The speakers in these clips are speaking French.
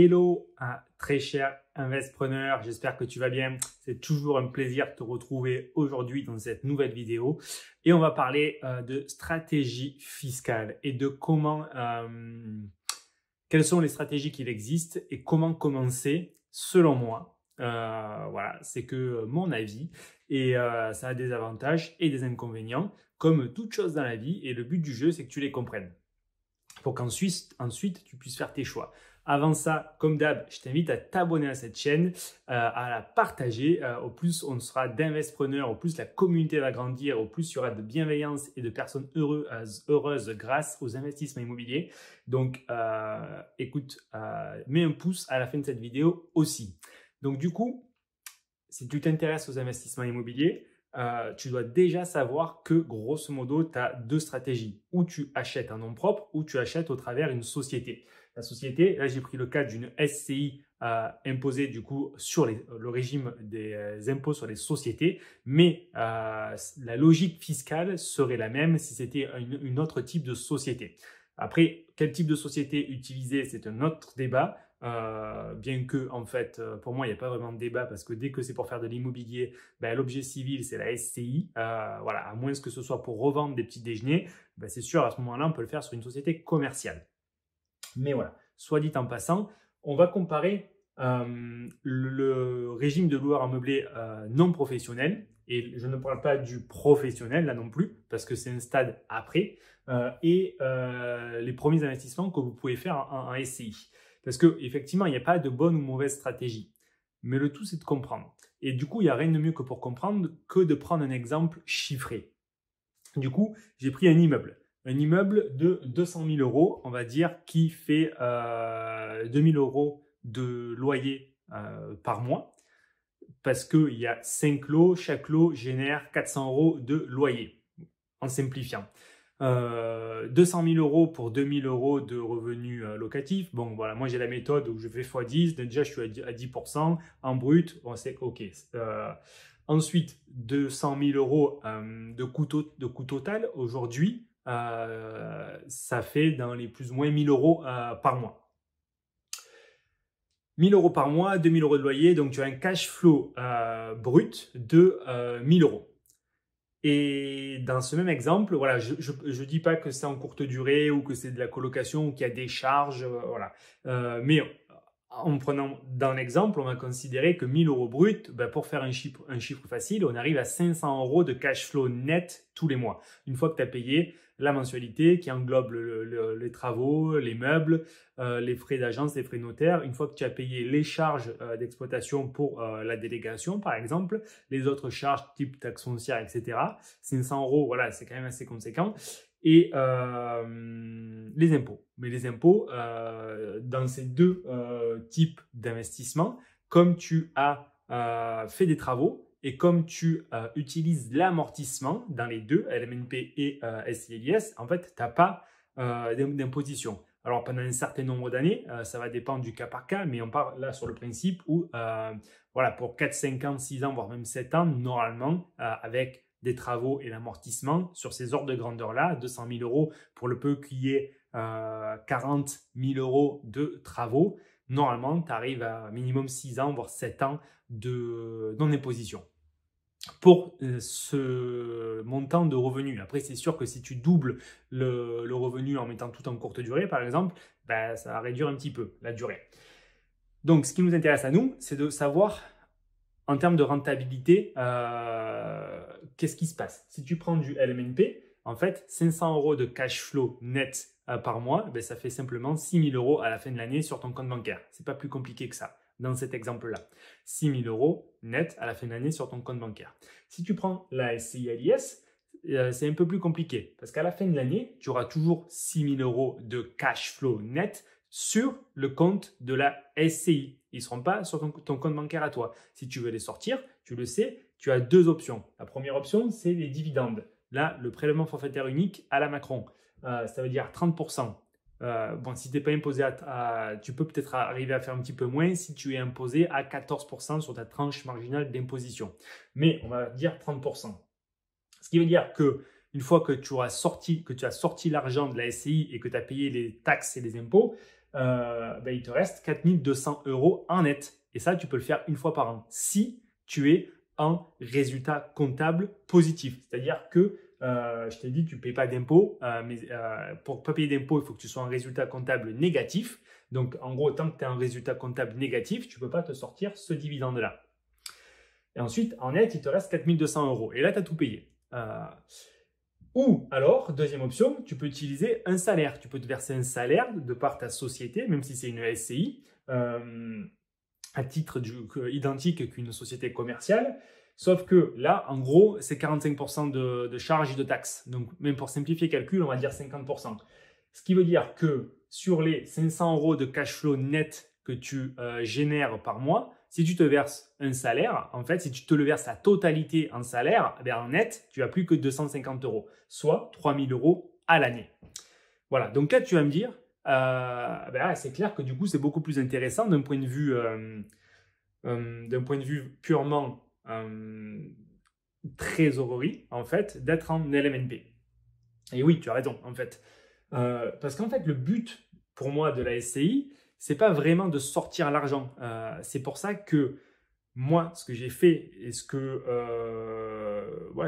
Hello, très cher investisseur, j'espère que tu vas bien. C'est toujours un plaisir de te retrouver aujourd'hui dans cette nouvelle vidéo. Et on va parler de stratégie fiscale et de quelles sont les stratégies qu'il existe et comment commencer selon moi. Voilà, c'est que mon avis et ça a des avantages et des inconvénients comme toute chose dans la vie et le but du jeu c'est que tu les comprennes pour qu'ensuite tu puisses faire tes choix. Avant ça, comme d'hab, je t'invite à t'abonner à cette chaîne, à la partager. Au plus on sera d'investpreneurs, au plus la communauté va grandir, au plus il y aura de bienveillance et de personnes heureuses grâce aux investissements immobiliers. Donc, écoute, mets un pouce à la fin de cette vidéo aussi. Donc, du coup, si tu t'intéresses aux investissements immobiliers, tu dois déjà savoir que grosso modo, tu as deux stratégies. Ou tu achètes en nom propre ou tu achètes au travers une société. La société, là j'ai pris le cas d'une SCI imposée du coup sur le régime des impôts sur les sociétés, mais la logique fiscale serait la même si c'était une autre type de société. Après, quel type de société utiliser, c'est un autre débat. Bien que, en fait, pour moi, il n'y a pas vraiment de débat parce que dès que c'est pour faire de l'immobilier, ben, l'objet civil, c'est la SCI. Voilà, à moins que ce soit pour revendre des petits déjeuners, ben, c'est sûr, à ce moment-là, on peut le faire sur une société commerciale. Mais voilà, soit dit en passant, on va comparer le régime de loueur en meublé non professionnel, et je ne parle pas du professionnel là non plus, parce que c'est un stade après, et les premiers investissements que vous pouvez faire en SCI. Parce qu'effectivement, il n'y a pas de bonne ou mauvaise stratégie. Mais le tout, c'est de comprendre. Et du coup, il n'y a rien de mieux que pour comprendre que de prendre un exemple chiffré. Du coup, j'ai pris un immeuble. Un immeuble de 200 000 euros, on va dire, qui fait 2 000 euros de loyer par mois. Parce qu'il y a 5 lots, chaque lot génère 400 euros de loyer, en simplifiant. 200 000 euros pour 2 000 euros de revenus locatifs. Bon, voilà, moi j'ai la méthode où je fais x10. Déjà, je suis à 10% en brut. Bon, c'est OK. Ensuite, 200 000 euros de coût total. Aujourd'hui, ça fait dans les plus ou moins 1 000 euros par mois. 1 000 euros par mois, 2 000 euros de loyer. Donc, tu as un cash flow brut de 1 000 euros. Et dans ce même exemple, voilà, je ne dis pas que c'est en courte durée ou que c'est de la colocation ou qu'il y a des charges, voilà. Mais en prenant dans l'exemple, on va considérer que 1 000 euros brut, ben pour faire un chiffre facile, on arrive à 500 euros de cash flow net tous les mois. Une fois que tu as payé la mensualité qui englobe les travaux, les meubles, les frais d'agence, les frais notaires. Une fois que tu as payé les charges d'exploitation pour la délégation, par exemple, les autres charges type taxes foncières, etc. 500 euros, voilà, c'est quand même assez conséquent. Et les impôts. Mais les impôts, dans ces deux types d'investissements, comme tu as fait des travaux, et comme tu utilises l'amortissement dans les deux, LMNP et SCILIS, en fait, tu n'as pas d'imposition. Alors, pendant un certain nombre d'années, ça va dépendre du cas par cas, mais on part là sur le principe où, voilà, pour 4, 5 ans, 6 ans, voire même 7 ans, normalement, avec des travaux et l'amortissement, sur ces ordres de grandeur-là, 200 000 euros pour le peu qu'il y ait 40 000 euros de travaux, normalement, tu arrives à minimum 6 ans, voire 7 ans de non-imposition pour ce montant de revenus. Après, c'est sûr que si tu doubles le revenu en mettant tout en courte durée, par exemple, ben, ça va réduire un petit peu la durée. Donc, ce qui nous intéresse à nous, c'est de savoir, en termes de rentabilité, qu'est-ce qui se passe. Si tu prends du LMNP, en fait, 500 euros de cash flow net par mois, ben, ça fait simplement 6 000 euros à la fin de l'année sur ton compte bancaire. Ce n'est pas plus compliqué que ça dans cet exemple-là. 6 000 euros net à la fin de l'année sur ton compte bancaire. Si tu prends la SCI-LIS, c'est un peu plus compliqué parce qu'à la fin de l'année, tu auras toujours 6 000 euros de cash flow net sur le compte de la SCI. Ils ne seront pas sur ton compte bancaire à toi. Si tu veux les sortir, tu le sais, tu as deux options. La première option, c'est les dividendes. Là, le prélèvement forfaitaire unique à la Macron. Ça veut dire 30%. Bon, si tu n'es pas imposé tu peux peut-être arriver à faire un petit peu moins si tu es imposé à 14% sur ta tranche marginale d'imposition. Mais on va dire 30%. Ce qui veut dire que une fois que tu as sorti l'argent de la SCI et que tu as payé les taxes et les impôts, il te reste 4 200 € en net. Et ça, tu peux le faire une fois par an si tu es en résultat comptable positif. C'est-à-dire que, je t'ai dit, tu ne payes pas d'impôts, mais pour ne pas payer d'impôts, il faut que tu sois en résultat comptable négatif. Donc, en gros, tant que tu es en résultat comptable négatif, tu ne peux pas te sortir ce dividende-là. Et ensuite, en net, il te reste 4 200 €. Et là, tu as tout payé. Ou alors, deuxième option, tu peux utiliser un salaire. Tu peux te verser un salaire de par ta société, même si c'est une SCI, à titre identique qu'une société commerciale. Sauf que là, en gros, c'est 45% de charges et de taxes. Donc, même pour simplifier le calcul, on va dire 50%. Ce qui veut dire que sur les 500 € de cash flow net que tu génères par mois, si tu te verses un salaire, en fait, si tu te le verses la totalité en salaire, en net, tu n'as plus que 250 €, soit 3 000 € à l'année. Voilà, donc là, tu vas me dire, c'est clair que du coup, c'est beaucoup plus intéressant d'un point de vue purement trésorerie, en fait, d'être en LMNP. Et oui, tu as raison, en fait. Parce qu'en fait, le but pour moi de la SCI, c'est pas vraiment de sortir l'argent. C'est pour ça que moi, ce que j'ai fait et ce que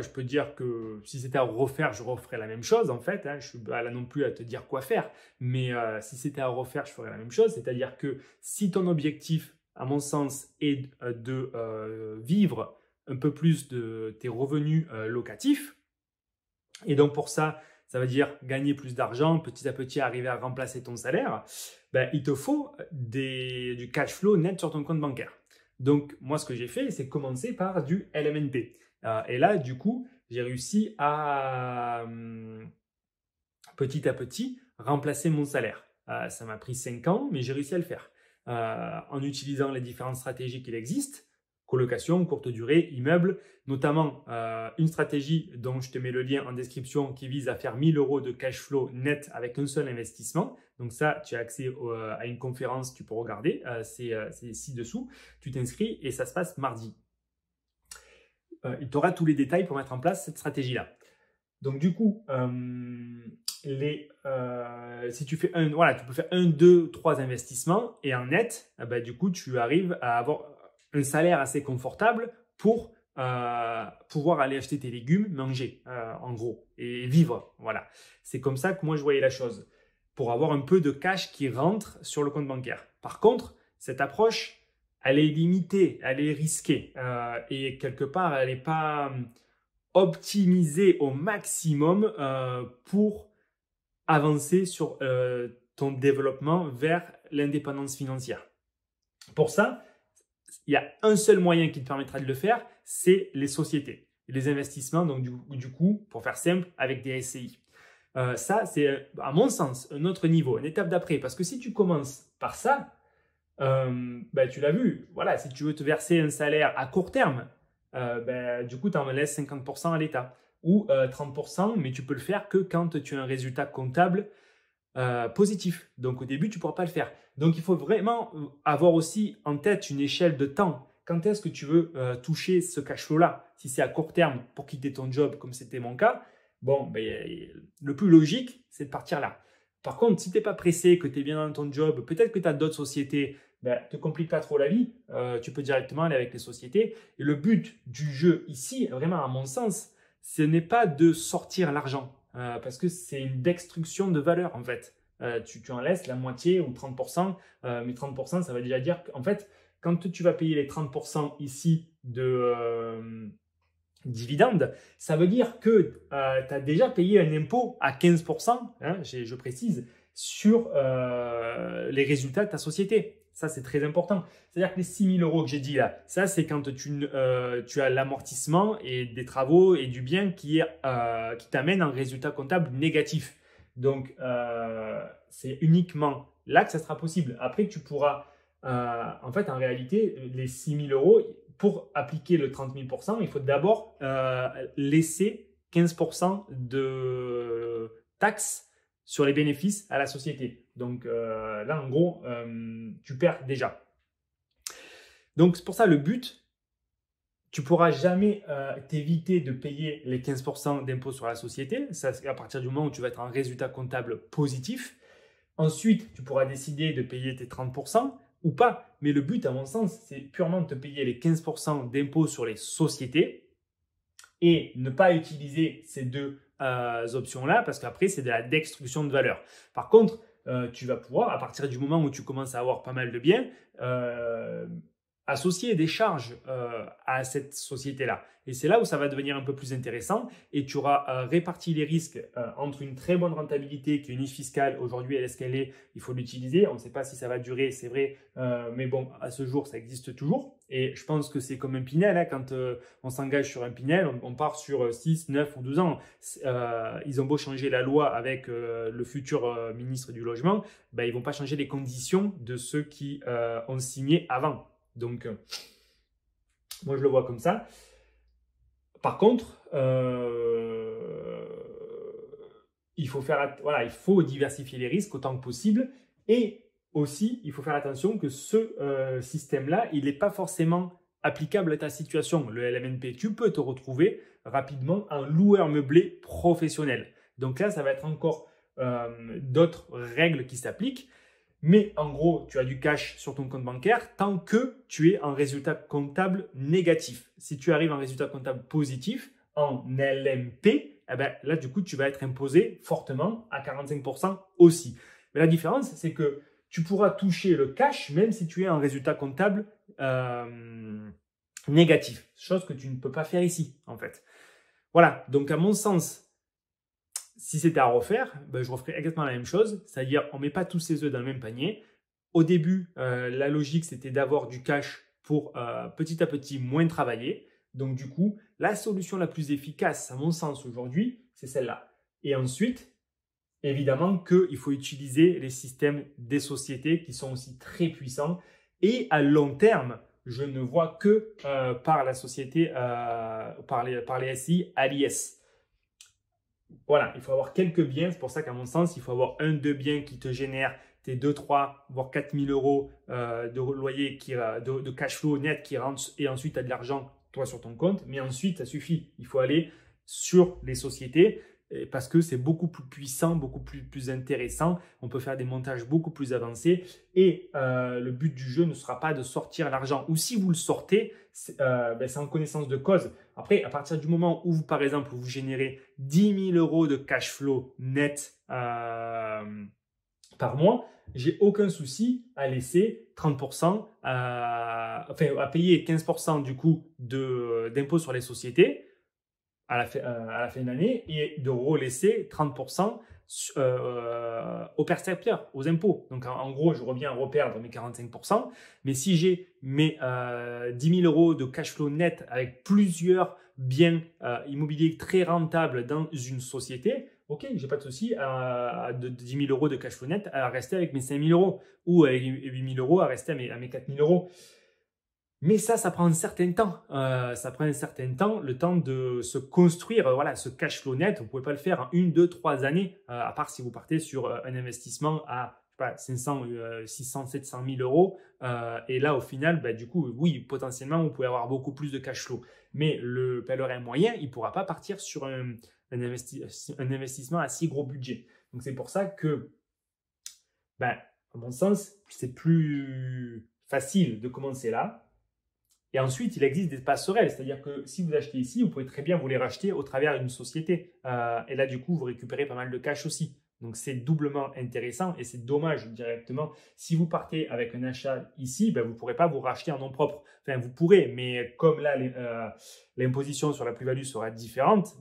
je peux dire que si c'était à refaire, je referais la même chose en fait. Je ne suis pas là non plus à te dire quoi faire, mais si c'était à refaire, je ferais la même chose. C'est-à-dire que si ton objectif, à mon sens, est de vivre un peu plus de tes revenus locatifs, et donc pour ça, ça veut dire gagner plus d'argent, petit à petit arriver à remplacer ton salaire, il te faut du cash flow net sur ton compte bancaire. Donc, moi, ce que j'ai fait, c'est commencer par du LMNP. Et là, du coup, j'ai réussi à, petit à petit, remplacer mon salaire. Ça m'a pris 5 ans, mais j'ai réussi à le faire. En utilisant les différentes stratégies qu'il existe, colocation, courte durée, immeuble, notamment une stratégie dont je te mets le lien en description qui vise à faire 1 000 € de cash flow net avec un seul investissement. Donc ça, tu as accès à une conférence, tu peux regarder, c'est ci-dessous. Tu t'inscris et ça se passe mardi. Il t'aura tous les détails pour mettre en place cette stratégie-là. Donc du coup, si tu fais tu peux faire 1, 2, 3 investissements et en net, du coup, tu arrives à avoir un salaire assez confortable pour pouvoir aller acheter tes légumes, manger en gros et vivre. Voilà, c'est comme ça que moi je voyais la chose, pour avoir un peu de cash qui rentre sur le compte bancaire. Par contre, cette approche, elle est limitée, elle est risquée et quelque part, elle n'est pas optimisée au maximum pour avancer sur ton développement vers l'indépendance financière. Pour ça, il y a un seul moyen qui te permettra de le faire, c'est les sociétés, les investissements, donc du coup, pour faire simple, avec des SCI. Ça, c'est à mon sens un autre niveau, une étape d'après. Parce que si tu commences par ça, tu l'as vu, voilà, si tu veux te verser un salaire à court terme, du coup, tu en laisses 50% à l'État ou 30%, mais tu peux le faire que quand tu as un résultat comptable positif. Donc, au début, tu ne pourras pas le faire. Donc, il faut vraiment avoir aussi en tête une échelle de temps. Quand est-ce que tu veux toucher ce cash flow-là? Si c'est à court terme pour quitter ton job, comme c'était mon cas, le plus logique, c'est de partir là. Par contre, si tu n'es pas pressé, que tu es bien dans ton job, peut-être que tu as d'autres sociétés, ne te complique pas trop la vie. Tu peux directement aller avec les sociétés. Et le but du jeu ici, vraiment à mon sens, ce n'est pas de sortir l'argent. Parce que c'est une destruction de valeur en fait. Tu en laisses la moitié ou 30%, mais 30%, ça veut déjà dire qu'en fait, quand tu vas payer les 30% ici de dividendes, ça veut dire que tu as déjà payé un impôt à 15%, je précise, sur les résultats de ta société. Ça, c'est très important. C'est-à-dire que les 6 000 € que j'ai dit là, ça, c'est quand tu as l'amortissement et des travaux et du bien qui t'amène un résultat comptable négatif. Donc, c'est uniquement là que ça sera possible. Après, tu pourras, en fait, en réalité, les 6 000 €, pour appliquer le 30 000%, il faut d'abord laisser 15% de taxes sur les bénéfices à la société. Donc là, en gros, tu perds déjà. Donc, c'est pour ça le but, tu ne pourras jamais t'éviter de payer les 15% d'impôt sur la société. Ça, c'est à partir du moment où tu vas être en résultat comptable positif. Ensuite, tu pourras décider de payer tes 30% ou pas. Mais le but, à mon sens, c'est purement de te payer les 15% d'impôt sur les sociétés et ne pas utiliser ces deux options-là parce qu'après, c'est de la destruction de valeur. Par contre, tu vas pouvoir, à partir du moment où tu commences à avoir pas mal de biens, associer des charges à cette société-là. Et c'est là où ça va devenir un peu plus intéressant et tu auras réparti les risques entre une très bonne rentabilité qui est une niche fiscale. Aujourd'hui, elle est ce qu'elle est, il faut l'utiliser. On ne sait pas si ça va durer, c'est vrai, mais bon, à ce jour, ça existe toujours. Et je pense que c'est comme un Pinel, hein, quand on s'engage sur un Pinel, on part sur 6, 9 ou 12 ans. Ils ont beau changer la loi avec le futur ministre du Logement, ben, ils ne vont pas changer les conditions de ceux qui ont signé avant. Donc, moi, je le vois comme ça. Par contre, il faut diversifier les risques autant que possible. Et aussi, il faut faire attention que ce système-là, il n'est pas forcément applicable à ta situation. Le LMNP, tu peux te retrouver rapidement un loueur meublé professionnel. Donc là, ça va être encore d'autres règles qui s'appliquent. Mais en gros, tu as du cash sur ton compte bancaire tant que tu es en résultat comptable négatif. Si tu arrives en résultat comptable positif, en LMP, eh ben, là, du coup, tu vas être imposé fortement à 45% aussi. Mais la différence, c'est que tu pourras toucher le cash même si tu es en résultat comptable négatif. Chose que tu ne peux pas faire ici, en fait. Voilà, donc à mon sens, si c'était à refaire, ben, je referais exactement la même chose, c'est-à-dire on ne met pas tous ses œufs dans le même panier. Au début, la logique, c'était d'avoir du cash pour petit à petit moins travailler. Donc du coup, la solution la plus efficace, à mon sens aujourd'hui, c'est celle-là. Et ensuite, évidemment qu'il faut utiliser les systèmes des sociétés qui sont aussi très puissants. Et à long terme, je ne vois que par la société, par les SI à l'IS. Voilà, il faut avoir quelques biens. C'est pour ça qu'à mon sens, il faut avoir 1-2 biens qui te génèrent tes 2, 3, voire 4 000 euros de loyer, de cash flow net qui rentre et ensuite tu as de l'argent, toi, sur ton compte. Mais ensuite, ça suffit. Il faut aller sur les sociétés parce que c'est beaucoup plus puissant, beaucoup plus intéressant. On peut faire des montages beaucoup plus avancés et le but du jeu ne sera pas de sortir l'argent. Ou si vous le sortez, c'est en connaissance de cause. Après, à partir du moment où, par exemple, vous générez 10 000 euros de cash flow net par mois, j'ai aucun souci à laisser 30%, à payer 15% du coup d'impôt sur les sociétés à la fin de l'année et de relaisser 30% aux percepteurs, aux impôts. Donc en gros, je reviens à reperdre mes 45%. Mais si j'ai mes 10 000 euros de cash flow net avec plusieurs biens immobiliers très rentables dans une société, ok, j'ai pas de souci de 10 000 euros de cash flow net à rester avec mes 5 000 euros ou avec 8 000 euros à rester à mes 4 000 euros. Mais ça prend un certain temps. Ça prend un certain temps, le temps de se construire ce cash flow net. Vous ne pouvez pas le faire en 1, 2, 3 années, à part si vous partez sur un investissement à 500, 600, 700 000 euros. Et là, au final, du coup, oui, potentiellement, vous pouvez avoir beaucoup plus de cash flow. Mais le pèlerin moyen, il ne pourra pas partir sur un investissement à si gros budget. Donc, c'est pour ça que, à mon sens, c'est plus facile de commencer là. Et ensuite, il existe des passerelles, c'est-à-dire que si vous achetez ici, vous pouvez très bien vous les racheter au travers d'une société. Et là, du coup, vous récupérez pas mal de cash aussi. Donc, c'est doublement intéressant et c'est dommage directement. Si vous partez avec un achat ici, vous ne pourrez pas vous racheter en nom propre. Enfin, vous pourrez, mais comme là, l'imposition sur la plus-value sera différente,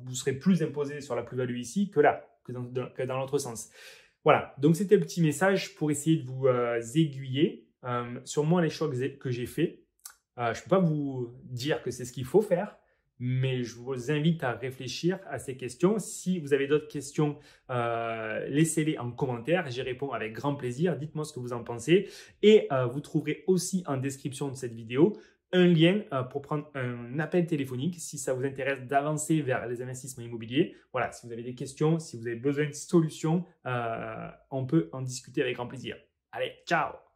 vous serez plus imposé sur la plus-value ici que là, que dans l'autre sens. Voilà, donc c'était le petit message pour essayer de vous aiguiller. Sur moi, les choix que j'ai faits, je ne peux pas vous dire que c'est ce qu'il faut faire, mais je vous invite à réfléchir à ces questions. Si vous avez d'autres questions, laissez-les en commentaire. J'y réponds avec grand plaisir. Dites-moi ce que vous en pensez. Et vous trouverez aussi en description de cette vidéo un lien pour prendre un appel téléphonique si ça vous intéresse d'avancer vers les investissements immobiliers. Voilà, si vous avez des questions, si vous avez besoin de solutions, on peut en discuter avec grand plaisir. Allez, ciao!